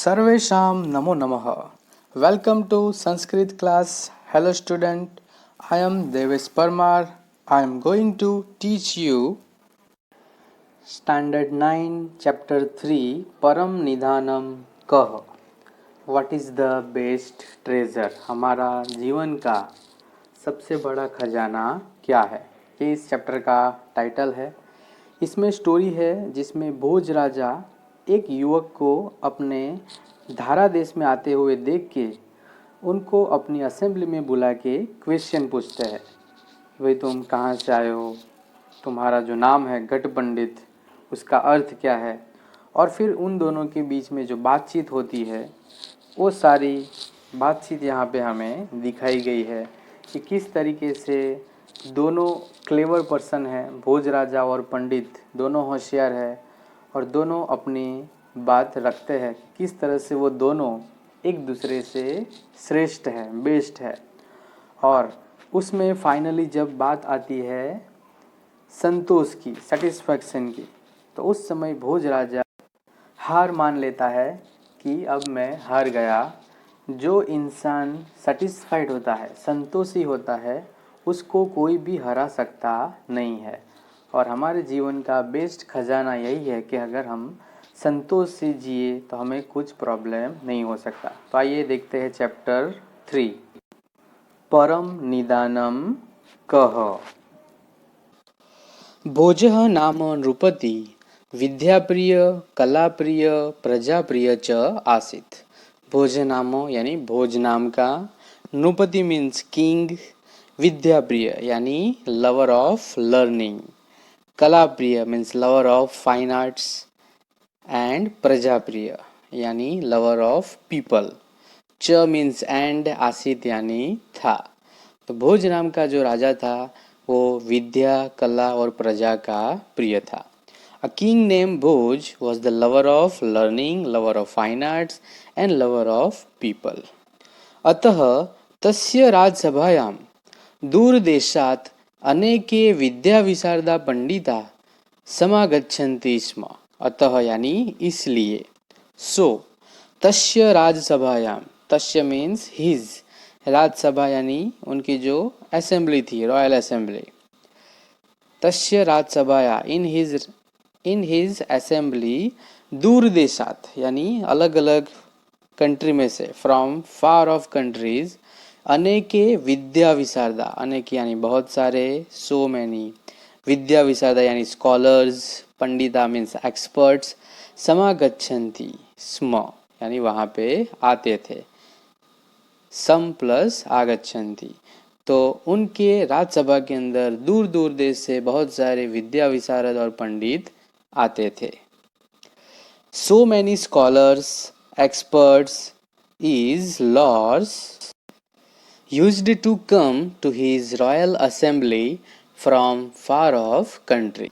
सर्वेषां नमो नमः. Welcome to Sanskrit class. Hello student. I am Devesh Parmar. I am going to teach you Standard 9 Chapter 3 Param Nidhanam Kah. What is the best treasure? हमारा जीवन का सबसे बड़ा खजाना क्या है? ये इस चैप्टर का टाइटल है. इसमें स्टोरी है जिसमें भोज राजा एक युवक को अपने धारा देश में आते हुए देख के उनको अपनी असेंबली में बुला के क्वेश्चन पूछते हैं. भाई तुम कहाँ से आए हो, तुम्हारा जो नाम है घट पंडित, उसका अर्थ क्या है. और फिर उन दोनों के बीच में जो बातचीत होती है वो सारी बातचीत यहाँ पे हमें दिखाई गई है कि किस तरीके से दोनों क्लेवर पर्सन है. भोज राजा और पंडित दोनों होशियार है और दोनों अपनी बात रखते हैं. किस तरह से वो दोनों एक दूसरे से श्रेष्ठ है, बेस्ट है. और उसमें फाइनली जब बात आती है संतोष की, सेटिस्फैक्शन की, तो उस समय भोज राजा हार मान लेता है कि अब मैं हार गया. जो इंसान सेटिस्फाइड होता है, संतोषी होता है, उसको कोई भी हरा सकता नहीं है. और हमारे जीवन का बेस्ट खजाना यही है कि अगर हम संतोष से जिए तो हमें कुछ प्रॉब्लम नहीं हो सकता. तो आइए देखते हैं चैप्टर 3 परम निदानम कह. भोजः नाम नृपति विद्याप्रिय कलाप्रिय प्रजाप्रिय च आसीत्. भोज नाम यानी भोज नाम का, नृपति मीन्स किंग, विद्याप्रिय यानी लवर ऑफ लर्निंग, कलाप्रिय means lover of fine arts, and प्रजाप्रिय यानी लवर ऑफ पीपल. च मीन्स एंड, आसित यानी था. तो भोज नाम का जो राजा था वो विद्या, कला और प्रजा का प्रिय था. A king named Bhoj was the lover of learning, lover of fine arts and lover of people. अतः तस्य राजसभायां दूरदेशात् अनेके विद्याविशारदा पंडिता समागच्छन्ति स्म. अतः यानी इसलिए. सो तस्य राजसभायां, तस्य मीन्स हिज, राजसभा यानी उनकी जो असेंबली थी, रॉयल असेंबली. तस्य राजसभाया, इन हिज असेंबली, दूर देशात यानी अलग अलग कंट्री में से, फ्रॉम फार ऑफ कंट्रीज, अनेके विद्या विशारदा, अनेक यानी बहुत सारे, सो मैनी, विद्या विशारदा यानी स्कॉलर्स, पंडिता मीन्स एक्सपर्ट्स, समागच्छन्ति स्म यानी वहाँ पे आते थे, सम प्लस आगच्छन्ति. तो उनके राज्यसभा के अंदर दूर दूर देश से बहुत सारे विद्या विशारद और पंडित आते थे. So many scholars, experts, is laws used to come to his royal assembly from far off country.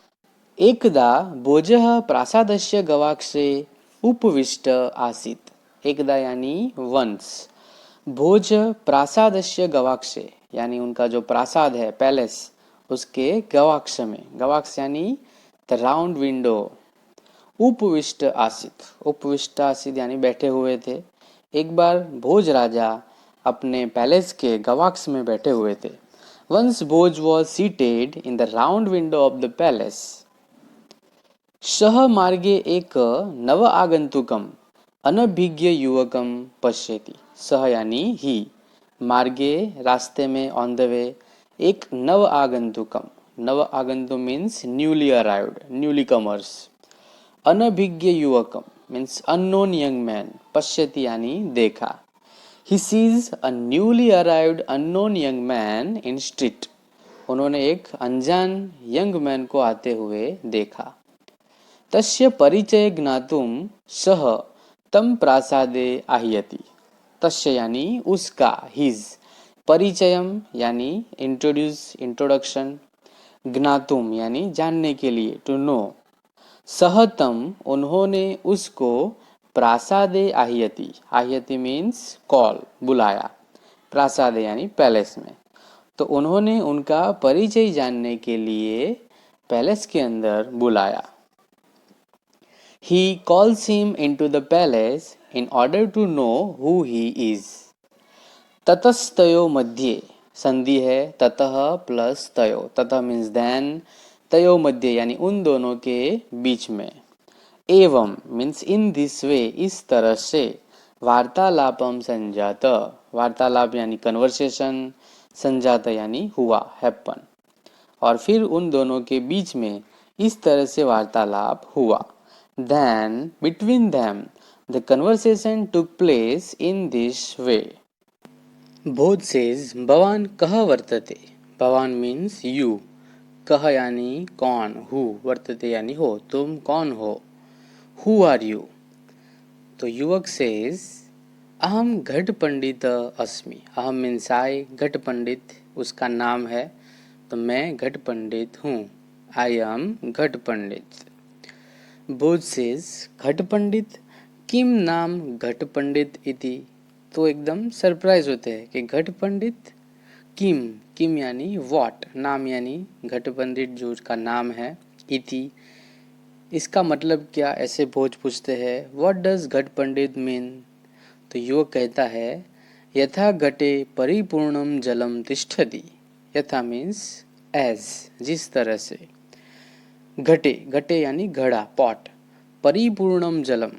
एकदा भोजः प्रासादस्य गवाक्षे उपविष्ट आसीत्. एकदा यानी वंस. भोज प्रासादस्य गवाक्षे यानी उनका जो प्रासाद है, पैलेस, उसके गवाक्ष में, गवाक्ष यानी द राउंड विंडो. उपविष्ट आसित, उपविष्ट आसित यानी बैठे हुए थे. एक बार भोज राजा अपने पैलेस के गवाक्ष में बैठे हुए थे. Once Bhoj was seated in the round window of the palace. सह मार्गे एक नव आगंतुकम अनभिज्ञ युवकम पश्यति. सह यानी ही, मार्गे रास्ते में, ऑन द वे, एक नव आगंतुकम, नव आगंतुक means newly arrived, newly commerce. अनभिज्ञ युवकम मीन्स अननोन यंग मैन, पश्यति यानी देखा. He sees a newly arrived unknown young man in street. उन्होंने एक अनजान यंग मैन को आते हुए देखा. तस्य परिचय ज्ञातुम सह तम प्रासादे आह्यति. तस्य यानी उसका, हिज, परिचयम यानी इंट्रोड्यूस, इंट्रोडक्शन, ज्ञातुम यानी जानने के लिए, टू नो. सहतम उन्होंने उसको, प्रासादे आह्यति, आह्यति मीन्स कॉल, बुलाया, प्रासादे यानी पैलेस में. तो उन्होंने उनका परिचय जानने के लिए पैलेस के अंदर बुलाया. He calls him into the palace in order to know who he is. ततस्तयो मध्ये संधि है ततः प्लस तयो, ततः मीन्स देन, तयो मध्य यानी उन दोनों के बीच में, एवं मीन्स इन दिस वे इस तरह से, वार्तालापम संजात, वार्तालाप यानी कन्वर्सेशन, संजात यानी हुआ, हैपन, और फिर उन दोनों के बीच में इस तरह से वार्तालाप हुआ. Then between them the conversation took place in this way. बोध सेज भवान कह वर्तते. भवान मीन्स यू, कह यानी कौन, हु, वर्तते यानी हो, तुम कौन हो, हु आर यू. तो युवक सेज अहम घट पंडित अस्मि. अहम मीन्स आई, घट पंडित उसका नाम है, तो मैं घट पंडित हूँ. आई एम घट पंडित. बोध सेज घट पंडित किम नाम घट पंडित इति. तो एकदम सरप्राइज होते हैं कि घट पंडित किम, किम यानी व्हाट, नाम यानी घट पंडित जो उसका नाम है, इति इसका मतलब क्या, ऐसे भोज पूछते हैं व्हाट डज घट पंडित मीन. तो युवक कहता है यथा घटे परिपूर्णम जलम तिष्ठति. यथा मीन्स एज, जिस तरह से, घटे, घटे यानी घड़ा, पॉट, परिपूर्णम जलम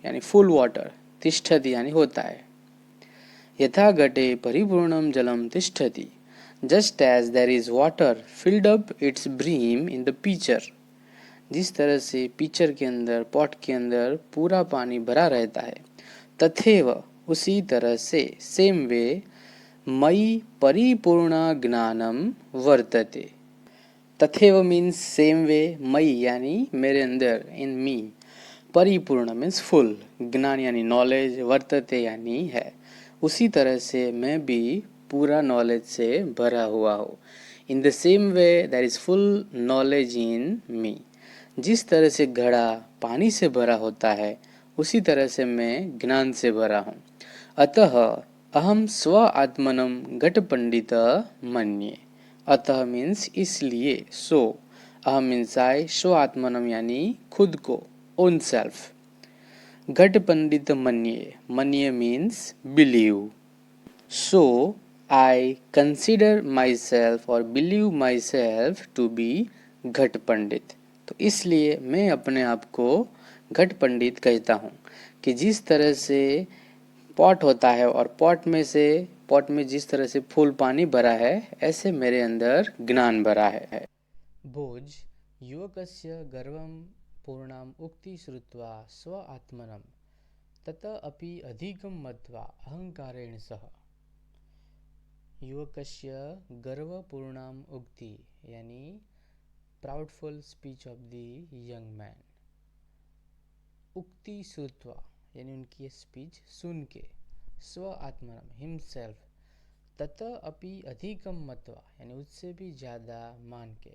यानी फुल वाटर, तिष्ठति यानी होता है. यथा घटे परिपूर्णम जलम तिष्ठति, just as there is water filled up its brim in the pitcher. जिस तरह से पीचर के अंदर, पॉट के अंदर पूरा पानी भरा रहता है, तथैव उसी तरह से, सेम वे, मयि परिपूर्ण ज्ञानम वर्तते. तथैव मीन्स सेम वे, मयि यानी मेरे अंदर, इन मी, परिपूर्ण मीन्स फुल, ज्ञान यानी नॉलेज, वर्तते यानी है, उसी तरह से मैं भी पूरा नॉलेज से भरा हुआ हूँ. In the same way there is full knowledge in me. जिस तरह से घड़ा पानी से भरा होता है, उसी तरह से मैं ज्ञान से भरा हूँ. अतः अहम स्व आत्मनम घट पंडित मन्ये. अतः मीन्स इसलिए, सो, अहम मीन्स आई, स्व आत्मनम यानी खुद को, ओन सेल्फ, घट पंडित मन्ये, मन्ये means believe. So I consider myself or believe myself to be घट पंडित. तो इसलिए मैं अपने आप को घट पंडित कहता हूँ कि जिस तरह से पॉट होता है और पॉट में जिस तरह से फुल पानी भरा है, ऐसे मेरे अंदर ज्ञान भरा है. भोज युवकस्य गर्वं पूर्णाम उक्ति श्रुत्वा स्व आत्मनं तत अपि अधिकं मत्वा अहंकारेण सह. युवकस्य गर्वपूर्णाम उक्ति यानी proudful speech of the young man. उक्ति श्रुत्वा यानी उनकी स्पीच सुन के, स्व आत्मनम हिमसेल्फ, तत अपि अधिकम मत्वा यानी उससे भी ज़्यादा मान के,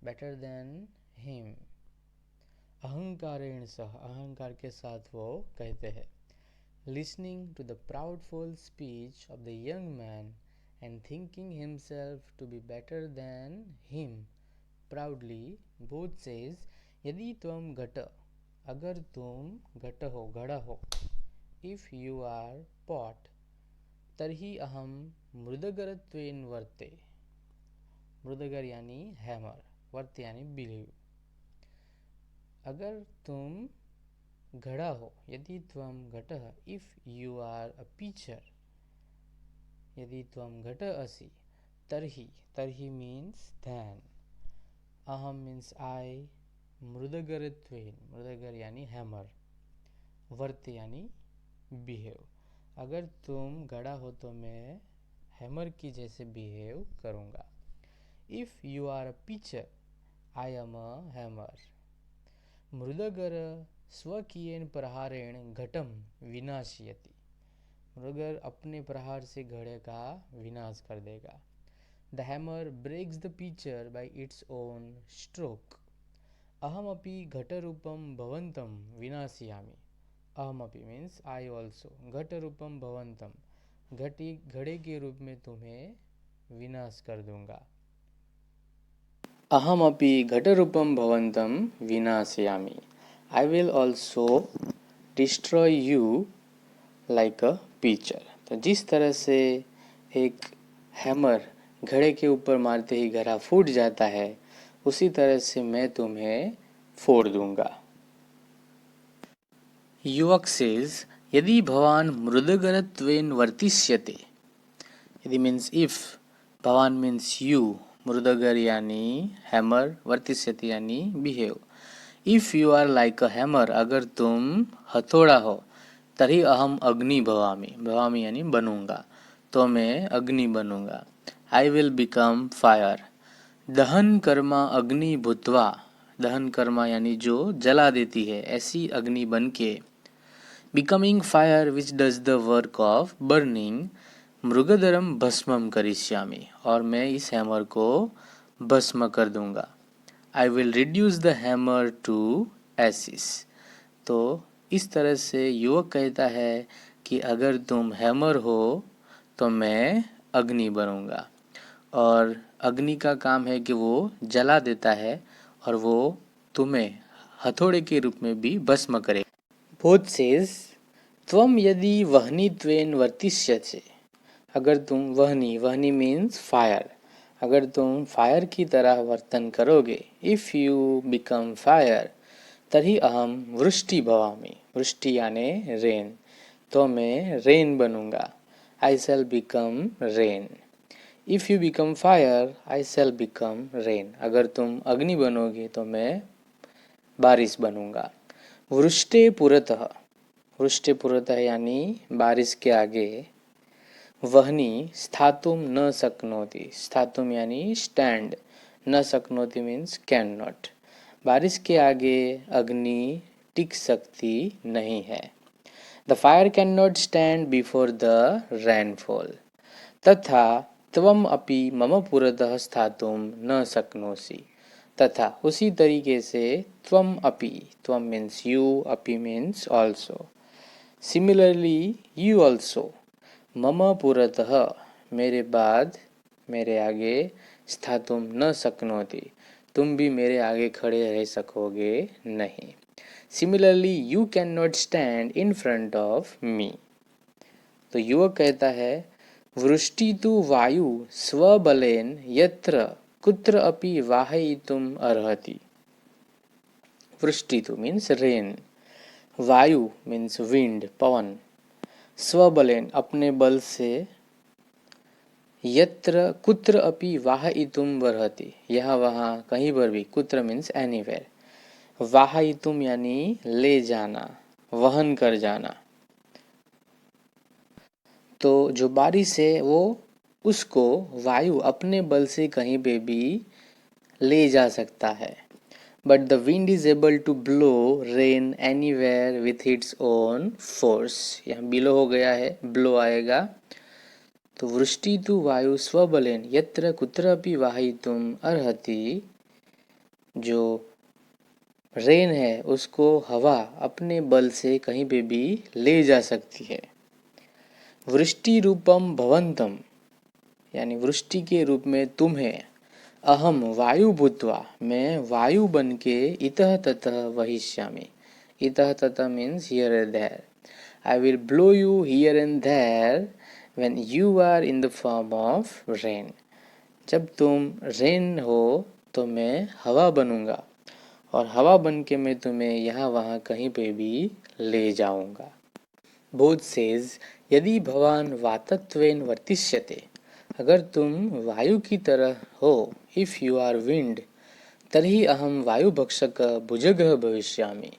बेटर देन हिम, अहंकारेण सह, अहंकार के साथ वो कहते हैं. Listening to the proudful speech of the young man and thinking himself to be better than him, proudly Bodh says यदि त्वम घट, अगर तुम घट हो, घड़ा हो, इफ यू आर पॉट, तर्हि अहम मृदगरत्वेन वर्ते. मृदगर यानी हैमर, वर्ते यानी बिलीव. अगर तुम घड़ा हो, यदि त्वम घट, if you are a pitcher, यदि त्वम घट असि, तर्हि, तर्हि मीन्स देन, अहम मीन्स आई, मृदगरत्वेन, मृदगर यानी हैमर, वर्ते यानी बिहेव. अगर तुम घड़ा हो तो मैं हैमर की जैसे बिहेव करूँगा. If you are a pitcher, I am a hammer. मृदगर स्वकीयेन प्रहारेण घटम विनाशयति. मृदगर अपने प्रहार से घड़े का विनाश कर देगा. The hammer breaks the pitcher by its own stroke. अहमपि घटरूपम भवंतम विनाशयामि. अहमपि मीन्स आई ऑल्सो, घटरूपम भवंतम, घड़े के रूप में तुम्हें विनाश कर दूंगा. अहमपि घटरूपम भवंतम विनाशयामि. I will also destroy you like a pitcher. तो जिस तरह से एक हैमर घड़े के ऊपर मारते ही घड़ा फूट जाता है, उसी तरह से मैं तुम्हें फोड़ दूंगा। युवक सेज यदि भवान मृदगरत्वेन वर्तिष्यते, यदि मीन्स इफ, भवान मीन्स यू, मृदगर यानी हैमर, वर्तिष्यते यानी behave. If you are like a hammer, अगर तुम हथौड़ा हो, तरी अहम अग्नि भवामी, भवामी यानी बनूंगा, तो मैं अग्नि बनूंगा। आई विल बिकम फायर। दहन कर्मा अग्नि भूत्वा, दहन कर्मा यानी जो जला देती है, ऐसी अग्नि बन के। Becoming fire which does the work of burning, मृगधरम भस्मम करिष्यामि, और मैं इस हैमर को भस्म कर दूंगा। I will reduce the hammer to ashes. तो इस तरह से युवक कहता है कि अगर तुम हैमर हो तो मैं अग्नि बनूंगा, और अग्नि का काम है कि वो जला देता है और वो तुम्हें हथौड़े के रूप में भी भस्म करे। बोध सेज त्वम यदि वह्नित्वेन वर्तिष्यसे, अगर तुम वह्नि, वह्नि मीन्स फायर, अगर तुम फायर की तरह वर्तन करोगे, इफ यू बिकम फायर, तभी अहम वृष्टि भवामी, वृष्टि यानी रेन, तो मैं रेन बनूंगा। I shall become rain. If you become fire I shall become rain, अगर तुम अग्नि बनोगे तो मैं बारिश बनूंगा। वृष्टे पुरतः, वृष्टे पुरतः यानी बारिश के आगे, वह्नि स्थातुम न शक्नोति, स्थातुम यानी स्टैंड, न शक्नोति मीन्स कैन नॉट, बारिश के आगे अग्नि टिक सकती नहीं है। The fire can not stand before the rainfall. तथा त्वम अपि मम पुरतः स्थातुम न शक्नोसि, तथा उसी तरीके से त्वम अपि, त्वम मीन्स यू, अपि means also, similarly you also, मम पुरतः मेरे बाद, मेरे आगे, स्थातुम न शक्नोति तुम भी मेरे आगे खड़े रह सकोगे नहीं। Similarly you can not stand in front of me. तो युवक कहता है वृष्टि तु वायु स्वबलेन यत्र कुत्र अपि वाहयितुम अर्हति। वृष्टि तु मीन्स रेन, वायु मीन्स विंड, पवन, स्वबलेन अपने बल से, यत्र कुत्र अपि वाहयितुम अर्हति यहाँ वहाँ कहीं पर भी, कुत्र मीन्स एनीवेयर, वाहयितुम यानी ले जाना, वहन कर जाना। तो जो बारिश है वो उसको वायु अपने बल से कहीं पे भी ले जा सकता है। But the wind is able to blow rain anywhere with its own force, यहाँ बिलो हो गया है, ब्लो आएगा। तो वृष्टि तु वायु स्वबलेन यत्र कुत्र अपि वाहयितुम अर्हति, जो रेन है उसको हवा अपने बल से कहीं पे भी ले जा सकती है। वृष्टि रूपम भवंतम यानी वृष्टि के रूप में तुम्हें, अहम वायु भूत्वा मैं वायु बन के, इतः ततः वहिष्यामि, इतः ततः means here and there, I will blow you here and there when you are in the form of rain. जब तुम रेन हो तो मैं हवा बनूंगा, और हवा बन के मैं तुम्हें यहाँ वहाँ कहीं पे भी ले जाऊंगा। बोध सेज यदि भवान वातत्वेन वर्तिष्यते, अगर तुम वायु की तरह हो, इफ यू आर विंड, तर्हि अहम वायु भक्षक भुजगः भविष्यामि।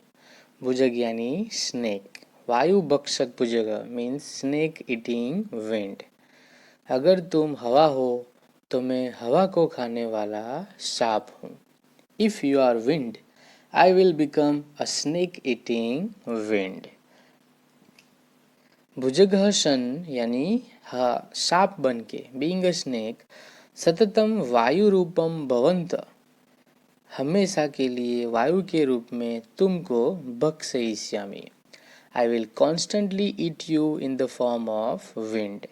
भुजग यानी स्नेक, वायु भक्षक भुजग मीन्स स्नेक ईटिंग विंड। अगर तुम हवा हो तो मैं हवा को खाने वाला सांप हूँ। If you are wind I will become a snake eating wind. भुजगः सन यानी सांप बन के, बीइंग अ स्नेक, सततम वायु रूपम भवंत, हमेशा के लिए वायु के रूप में तुमको भक्षयिष्यामि, I will constantly eat you in the form of wind.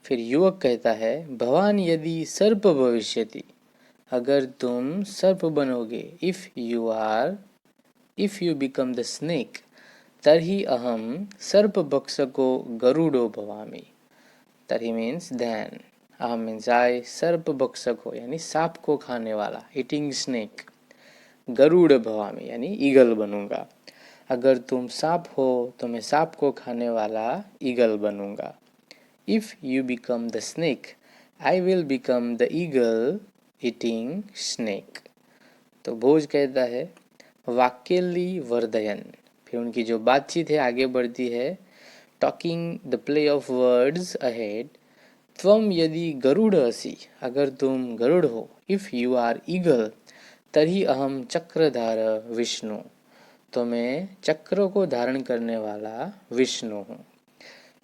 फिर युवक कहता है भवान यदि सर्प भविष्यति, अगर तुम सर्प बनोगे, if you become the snake, तर्हि अहम सर्पभक्षको गरुड़ो भवामि। तर्हि मीन्स देन, अहम मीन्स आई, सर्पभक्षक हो यानी सांप को खाने वाला, ईटिंग स्नेक, गरुड़ भवामी यानी ईगल बनूंगा। अगर तुम सांप हो तो मैं सांप को खाने वाला ईगल बनूंगा। If you become the snake I will become the eagle eating snake. तो भोज कहता है वाक्यली वर्धयन, फिर उनकी जो बातचीत है आगे बढ़ती है। Talking the play of words ahead, त्वम यदि गरुड़ असि, अगर तुम गरुड़ हो, इफ यू आर ईगल तरी अहम चक्रधार विष्णु, तो मैं चक्र को धारण करने वाला विष्णु हूँ।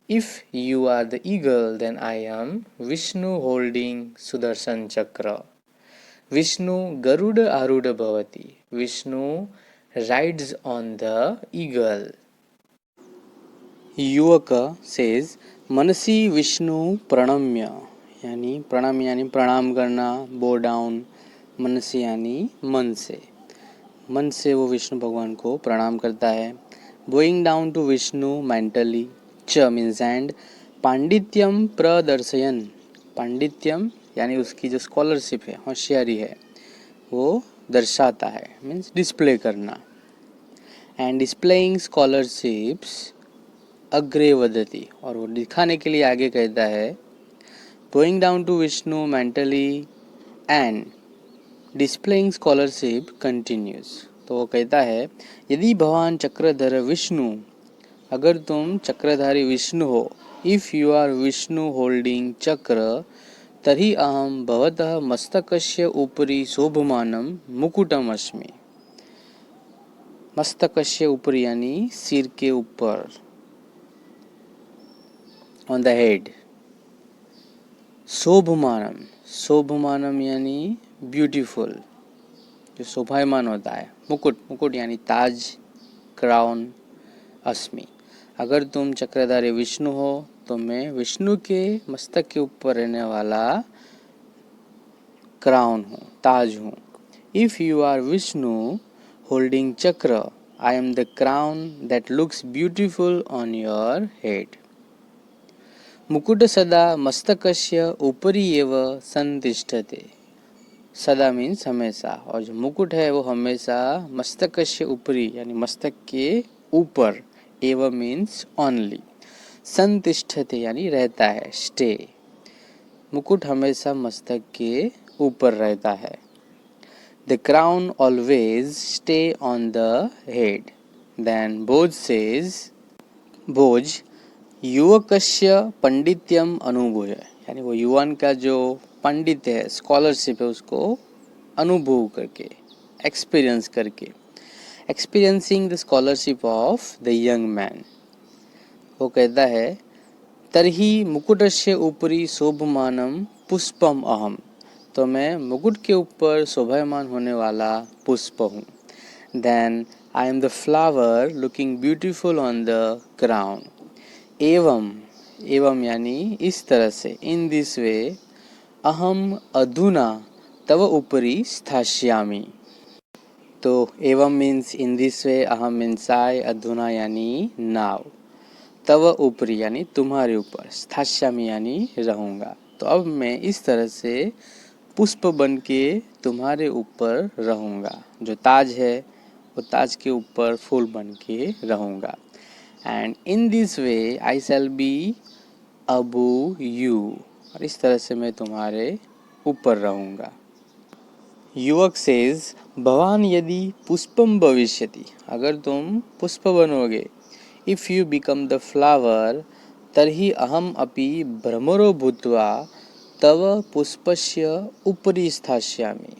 If you are the eagle then I am Vishnu holding Sudarshan Chakra. Vishnu Garuda आरूढ़ भवति, Vishnu rides on the eagle. युवक सेज मनसी विष्णु प्रणम्य, यानी प्रणम्य यानी प्रणाम करना, बो डाउन, मनसी यानी मन से वो विष्णु भगवान को प्रणाम करता है। Bowing down to Vishnu mentally, च मीन्स एंड, पांडित्यम प्रदर्शयन, पांडित्यम यानी उसकी जो स्कॉलरशिप है, होशियारी है, वो दर्शाता है, मीन्स डिस्प्ले करना। एंड डिस्प्लेइंग स्कॉलरशिप्स अग्रे वदति, और वो दिखाने के लिए आगे कहता है going down to Vishnu mentally and displaying scholarship continues. तो वो कहता है यदि भगवान चक्रधर विष्णु, अगर तुम चक्रधारी विष्णु हो, if you are Vishnu holding chakra, तरी अहम भवतः मस्तकस्य उपरि शोभमानं मुकुटम अस्मि। मस्तकस्य उपरि यानी सिर के ऊपर, ऑन द हेड। शोभमानम, शोभमानम यानी ब्यूटीफुल, जो शोभायमान होता है। मुकुट, मुकुट यानी ताज, क्राउन, अस्मि, अगर तुम चक्रधारी विष्णु हो तो मैं विष्णु के मस्तक के ऊपर रहने वाला क्राउन हूँ, ताज हूँ। If you are Vishnu holding chakra, I am the crown that looks beautiful on your head. मुकुट सदा मस्तकस्य उपरि एव संतिष्ठते, सदा मीन्स हमेशा, और जो मुकुट है वो हमेशा मस्तकस्य उपरि यानी मस्तक के ऊपर, एव मीन्स ओनली, संतिष्ठते यानी रहता है, स्टे, मुकुट हमेशा मस्तक के ऊपर रहता है। The crown always stay on the head. Then Bhoj says, Bhoj युवकस्य पंडित्यम अनुभूय, यानी वो युवान का जो पंडित है, स्कॉलरशिप है, उसको अनुभव करके, एक्सपीरियंस करके, experiencing the scholarship of the young man. वो कहता है तरही मुकुटस्य ऊपरी शोभमानम पुष्पम अहम, तो मैं मुकुट के ऊपर शोभायमान होने वाला पुष्प हूँ। Then I am the flower looking beautiful on the crown. एवं, एवं यानी इस तरह से, इन दिस वे, अहम अधुना तव उपरि स्थास्यामि। तो एवं मीन्स इन दिस वे, अहम मीन्स आई, अधुना यानी नाव, तव ऊपरी यानी तुम्हारे ऊपर, स्थास्यामि यानी रहूँगा। तो अब मैं इस तरह से पुष्प बन के तुम्हारे ऊपर रहूँगा, जो ताज है वो ताज के ऊपर फूल बन के रहूँगा। And in this way I shall be Abu you, और इस तरह से मैं तुम्हारे ऊपर रहूँगा। युवक सेज भवान यदि पुष्पम भविष्यति, अगर तुम पुष्प बनोगे, if you become the flower तर्हि अहम अपि भ्रमरो भूत्वा तव पुष्पस्य उपरि स्थास्यामि।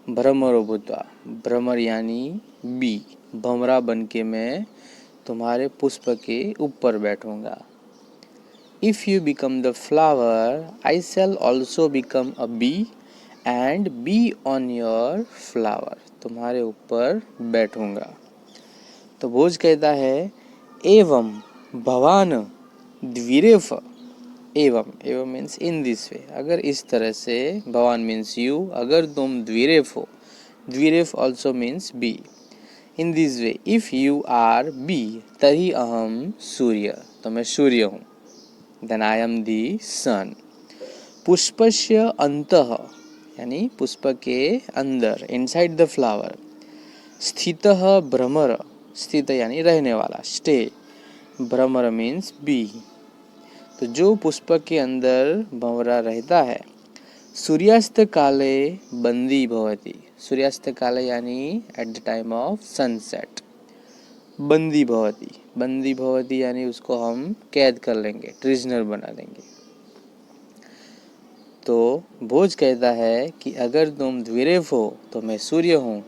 भ्रमरो भूत्वा, भ्रमर यानी बी, भमरा बन के मैं तुम्हारे पुष्प के ऊपर बैठूंगा। If you become the flower I shall also become a bee and be on your flower, तुम्हारे ऊपर बैठूंगा। तो भोज कहता है एवं भवान द्विरेफ, एवं, एवं मीन्स इन दिस वे, अगर इस तरह से, भवान मीन्स यू, अगर तुम द्विरेफ हो, dvirepha also means bee, in this way if you are bee तरी अहम सूर्य, तो मैं सूर्य हूँ. देन आई एम दी सन. पुष्पस्य अंतः यानी पुष्प के अंदर, इनसाइड द फ्लावर. स्थितः भ्रमर, स्थित यानी रहने वाला, स्टे. भ्रमर मीन्स बी. तो जो पुष्प के अंदर भंवरा रहता है. सूर्यास्त काले बंदी भवति. सूर्यास्त काले यानी at the time of sunset. बंदी भवति, बंदी भवति यानी उसको हम कैद कर लेंगे, प्रिजनर बना देंगे. तो भोज कहता है कि अगर तुम द्विरेफ हो तो मैं सूर्य हूँ,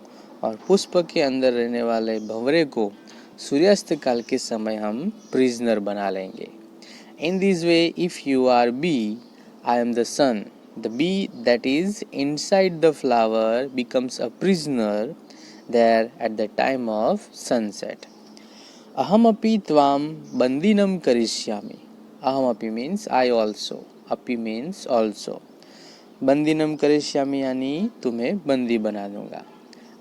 और पुष्प के अंदर रहने वाले भंवरे को सूर्यास्त काल के समय हम प्रिजनर बना लेंगे. In this way if you are bee I am the sun. The bee that is inside the flower becomes a prisoner there at the time of sunset. अहमपि त्वाम बंदीनम करिष्यामि. अहमपि means I also. अपि means also. बंदीनम करिष्यामि यानी तुम्हें बंदी बना दूंगा.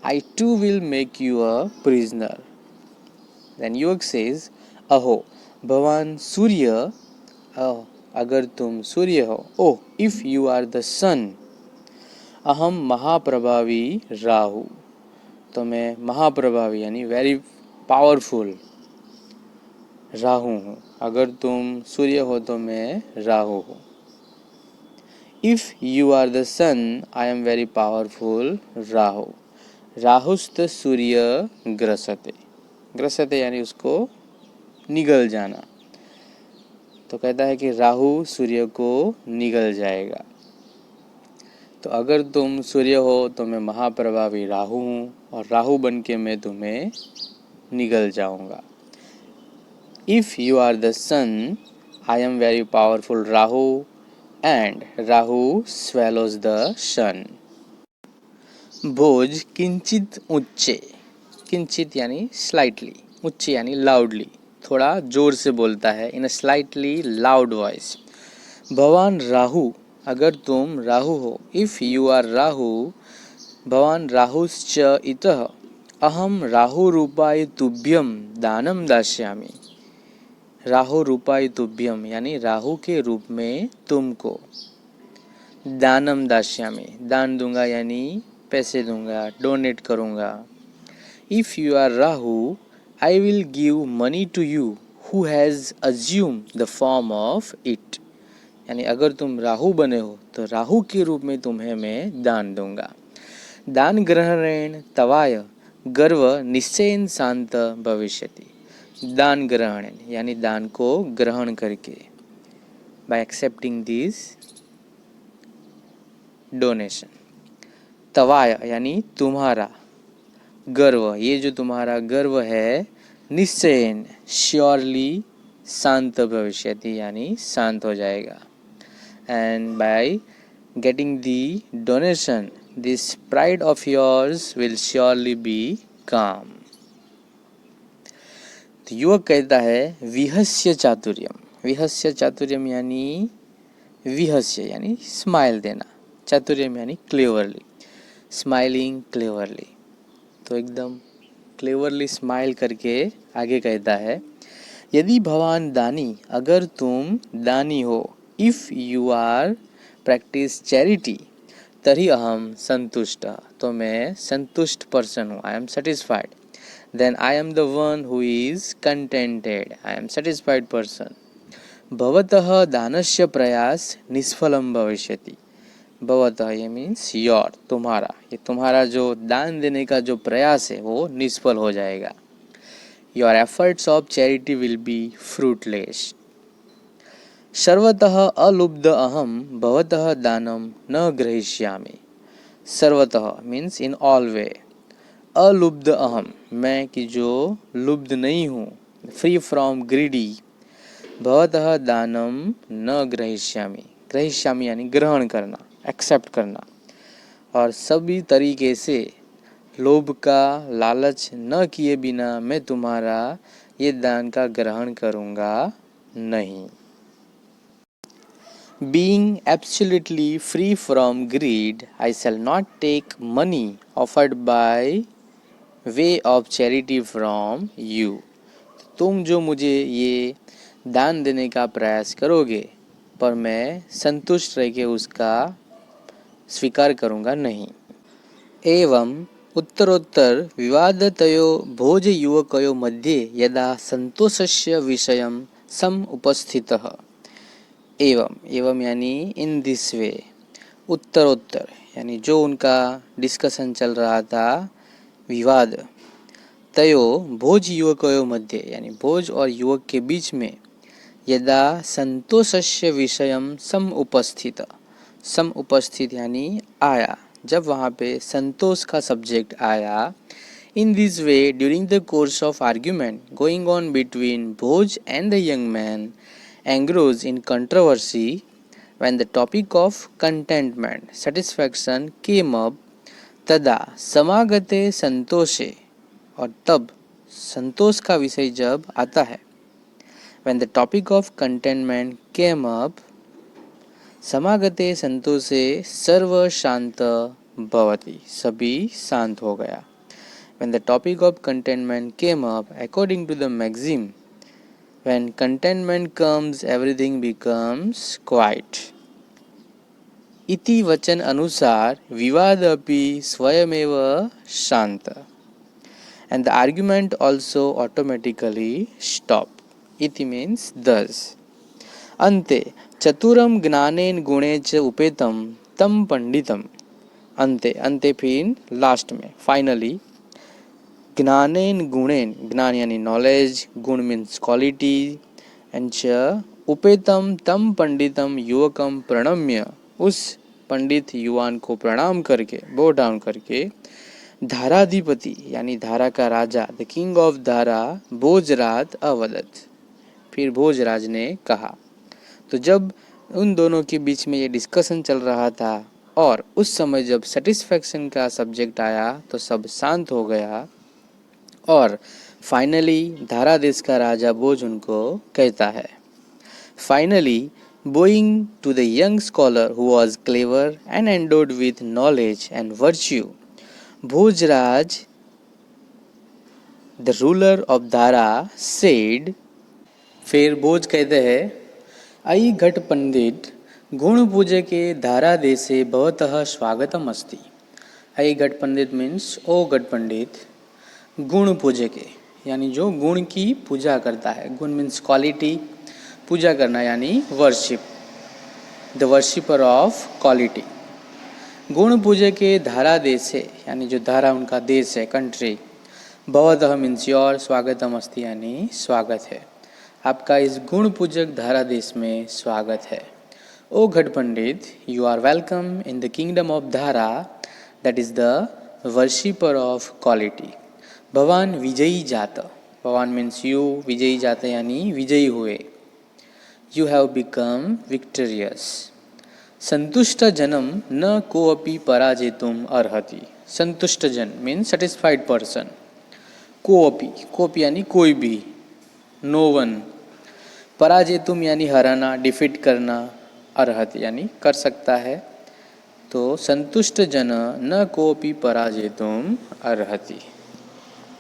I too will make you a prisoner. Then युवक says, अहो भवान सूर्य, अगर तुम सूर्य हो. Oh, if you are the sun. अहम महाप्रभावी राहु, तो मैं महाप्रभावी यानी वेरी पावरफुल राहु हूँ. अगर तुम सूर्य हो तो मैं राहु हूँ. If you are the sun I am very powerful Rahu. राहुस्त सूर्य ग्रसते. ग्रसते यानी उसको निगल जाना. तो कहता है कि राहु सूर्य को निगल जाएगा. तो अगर तुम सूर्य हो तो मैं महाप्रभावी राहु हूँ, और राहु बन के मैं तुम्हें निगल जाऊंगा. If you are the sun I am very powerful Rahu, and Rahu swallows the sun. Bhoj किंचित उच्चे. किंचित यानी स्लाइटली, उच्चे यानी लाउडली, थोड़ा जोर से बोलता है, इन अ स्लाइटली लाउड वॉइस. भवान राहु, अगर तुम राहु हो. इफ यू आर राहु भवान राहुश्च इतः अहम राहु रूपाय तुभ्यम दानम दास्यामि. राहु रूपाय तुभ्यम यानी राहु के रूप में तुमको. दानम दास्यामि, दान दूंगा यानी पैसे दूंगा, डोनेट करूंगा. If you are Rahu I will give money to you who has assume the form of it. यानी अगर तुम राहु बने हो तो राहु के रूप में तुम्हें मैं दान दूंगा. दान ग्रहणेन तवाय गर्व निश्चयेन शांत भविष्यति. दान ग्रहण यानी दान को ग्रहण करके, बाय एक्सेप्टिंग दिस डोनेशन. तवाय यानी तुम्हारा गर्व, ये जो तुम्हारा गर्व है, निश्चयेन श्योरली, शांत भविष्यति यानी शांत हो जाएगा. And by getting the donation this pride of yours will surely be काम. तो युवक कहता है विहस्य चातुर्यम. विहस्य चातुर्यम यानी विहस्य यानी स्माइल देना, चातुर्यम यानी क्लेवरली, स्माइलिंग क्लेवरली. तो एकदम क्लेवरली स्माइल करके आगे कहता है यदि भवान दानी, अगर तुम दानी हो. If you are practice charity तरी अहम संतुष्ट, तो मैं संतुष्ट पर्सन हूँ. I am satisfied. Then I am the one who is contented. I am satisfied person. भवतः दानस्य प्रयास निष्फलम भविष्यति. भवतः ये मीन्स योर, तुम्हारा, ये तुम्हारा जो दान देने का जो प्रयास है वो निष्फल हो जाएगा. Your efforts of charity will be fruitless. सर्वतः अलुब्ध अहम भवतः दानम न ग्रहीष्यामि. सर्वतः मीन्स इन ऑल वे. अलुब्ध अहम मैं कि जो लुब्ध नहीं हूँ, फ्री फ्रॉम ग्रीडी. भवतः दानम न ग्रहीष्यामि. ग्रहीष्यामि यानी ग्रहण करना, एक्सेप्ट करना. और सभी तरीके से लोभ का लालच न किए बिना मैं तुम्हारा ये दान का ग्रहण करूँगा नहीं. Being absolutely free from greed, I shall not take money offered by way of charity from you, तुम जो मुझे ये दान देने का प्रयास करोगे पर मैं संतुष्ट रह के उसका स्वीकार करूँगा नहीं। एवं उत्तरोत्तर विवादतयो भोजयुवकयो मध्ये यदा संतोषस्य विषयं सम उपस्थितः। एवं यानी इन दिस वे, उत्तरोत्तर यानी जो उनका डिस्कशन चल रहा था, विवाद, तयो भोज युवकयो मध्य यानी भोज और युवक के बीच में, यदा संतोषस्य विषयम सम उपस्थित यानी आया, जब वहाँ पे संतोष का सब्जेक्ट आया। In this way during the course of argument going on between Bhoj and the young man engrossed in controversy, when the topic of contentment satisfaction came up, तदा समागते संतोषे, और तब संतोष का विषय जब आता है, when the topic of contentment came up, समागते संतोषे सर्व शांत भवति, सभी शांत हो गया। when the topic of contentment came up, according to the maxim, when contentment comes everything becomes quiet, इति वचन अनुसार विवाद अपि स्वयमेव शांत, and the argument also automatically stop. इति means thus. अन्ते चतुरम ज्ञानेन गुणे च उपेतम तम पंडितम। अंते फिर लास्ट में, फाइनली, ज्ञानेन गुणेन, ज्ञान यानी नॉलेज, गुण मीन्स क्वालिटी, एंड च उपेतम तम पंडितम युवकम प्रणम्य, उस पंडित युवान को प्रणाम करके, बो डाउन करके, धाराधिपति यानी धारा का राजा, द किंग ऑफ धारा, भोजराज अवदत, फिर भोजराज ने कहा। तो जब उन दोनों के बीच में ये डिस्कशन चल रहा था और उस समय जब सेटिस्फैक्शन का सब्जेक्ट आया तो सब शांत हो गया, और फाइनली धारा देश का राजा भोज उनको कहता है, finally bowing to the young scholar who was clever and endowed with knowledge and virtue, Bhojraj, the ruler of Dhara, said, फिर भोज कहते हैं, अयि घट पंडित गुण पूजे के धारा देशे भवतः स्वागतम अस्ति। अयि घट पंडित मीन्स ओ घट पंडित, गुण पूजे के यानी जो गुण की पूजा करता है, गुण मीन्स क्वालिटी, पूजा करना यानी worship, the worshipper of quality. गुण पूजे के धारा देश है यानी जो धारा उनका देश है, कंट्री, भवतः मीन्स योर, स्वागतम अस्ति यानी स्वागत है, आपका इस गुण पूजक धारा देश में स्वागत है। ओ घट पंडित, you are welcome in the kingdom of Dhara, that is the worshipper of quality. भवान विजयी जात, भवान मीन्स यू, विजयी जात यानी विजयी हुए, you have become victorious. संतुष्ट जनम न कोऽपि पराजेतुम अर्हति। संतुष्ट जन मीन्स सेटिस्फाइड पर्सन, कोऽपि यानी कोई भी, नो वन, पराजेतुम यानी हराना, डिफीट करना, अर्हति यानी कर सकता है। तो संतुष्ट जन न कोऽपि पराजेतुम अर्हति,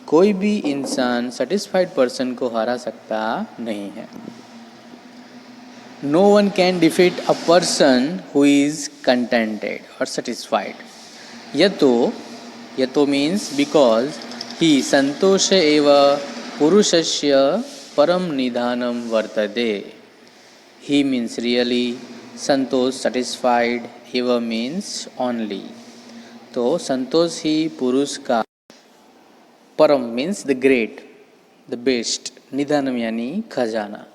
कोई भी इंसान सेटिस्फाइड पर्सन को हरा सकता नहीं है। No one can defeat a person who is contented or satisfied. Yato means because he santosha eva purushasya param nidhanam vartate. He means really, santosh satisfied, eva means only. तो संतोष ही पुरुष का, परम means the great, the best, निधानम यानी खजाना।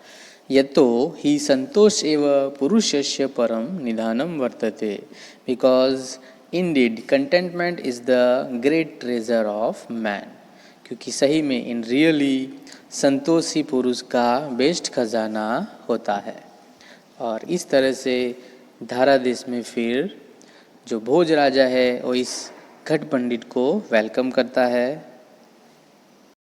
यतो ही संतोष एव पुरुषस्य परम निधानम वर्तते, because indeed contentment is the great treasure of man, क्योंकि सही में इन रियली संतोष ही पुरुष का बेस्ट खजाना होता है। और इस तरह से धारा देश में फिर जो भोज राजा है वो इस घट पंडित को वेलकम करता है